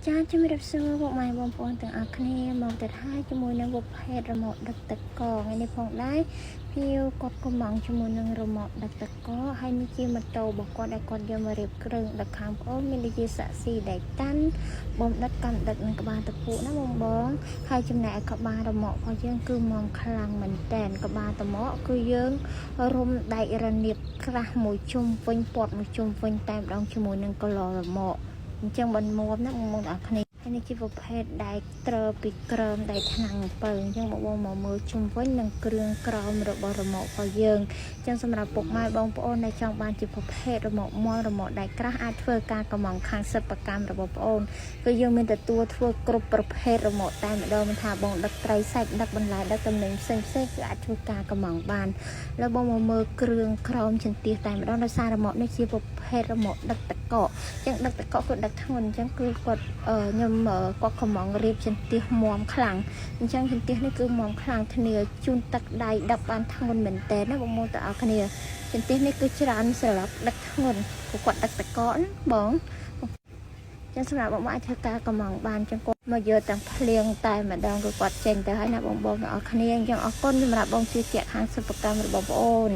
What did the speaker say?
ចាជំរាបសួរពុកម៉ែបងប្អូនទាំងអស់គ្នាមកទៅហើយជាមួយនឹងវឹកភេទរមាក់ដឹកទឹកកថ្ងៃនេះផងដែរភីវគាត់ក៏មកជាមួយនឹងរមាក់ដឹកទឹកកហើយនេះជាម៉ូតូរបស់គាត់ដែលគាត់យកមករៀបគ្រឿងដឹកខាងប្អូនមានដូចជាសាក់ស៊ីដៃតាន់បំដឹកកាន់ដឹកនឹងក្បាលតពុណាបងហើយចំណែកក្បាលរមាក់របស់យើងគឺមកខ្លាំងមែនតែនក្បាលតមាក់គឺយើងរុំដៃរនៀបក្រាស់មួយជុំវិញពាត់មួយជុំវិញតែម្ដងជាមួយនឹងកឡរមាក់អញ្ចឹងបានមកណាបងប្អូនទាំងអស់គ្នាហើយនេះជាប្រភេទដែលត្រូវពីក្រមដែលថ្នាំងអំពើអញ្ចឹងបងមកមើលជុំវិញនឹងគ្រឿងក្រមរបស់រមាក់របស់យើងអញ្ចឹងសម្រាប់ពុកម៉ែបងប្អូនដែលចង់បានជាប្រភេទរមាក់មល់រមាក់ដែលក្រាស់អាចធ្វើការកម្មង់ខាងសិប្បកម្មរបស់បងប្អូនគឺយើងមានទទួលធ្វើគ្រប់ប្រភេទរមាក់តែម្ដងមិនថាបងដឹកត្រីសាច់ដឹកបន្លែដឹកតំណែងផ្សេងគឺអាចធ្វើការកម្មង់បានแล้วបងមកមើលគ្រឿងក្រមចន្ទះតែម្ដងដោយសាររមាក់នេះជាប្រភេទរមាក់ដឹកតកអញ្ចឹងដឹកតកគឺដឹកធ្ងន់អញ្ចឹងគឺគាត់ខ្ញុំគាត់កំងរៀបចន្ទះមាំខ្លាំងអញ្ចឹងចន្ទះនេះគឺមាំខ្លាំងគ្នាជូនទឹកដៃដឹកបានធ្ងន់មែនតើណាបងប្អូនទាំងអស់គ្នាចន្ទះនេះគឺច្រើនស្លាប់ដឹកធ្ងន់គាត់ដឹកតកណាបងចឹងសម្រាប់បងអាចធ្វើការកំងបានចឹងគាត់មកយកទាំងភ្លៀងតែម្ដងគឺគាត់ចេញទៅហើយណាបងទាំងអស់គ្នាអញ្ចឹងអរគុណសម្រាប់បងជឿជាក់ខាងសិប្បកម្មរបស់បងប្អូន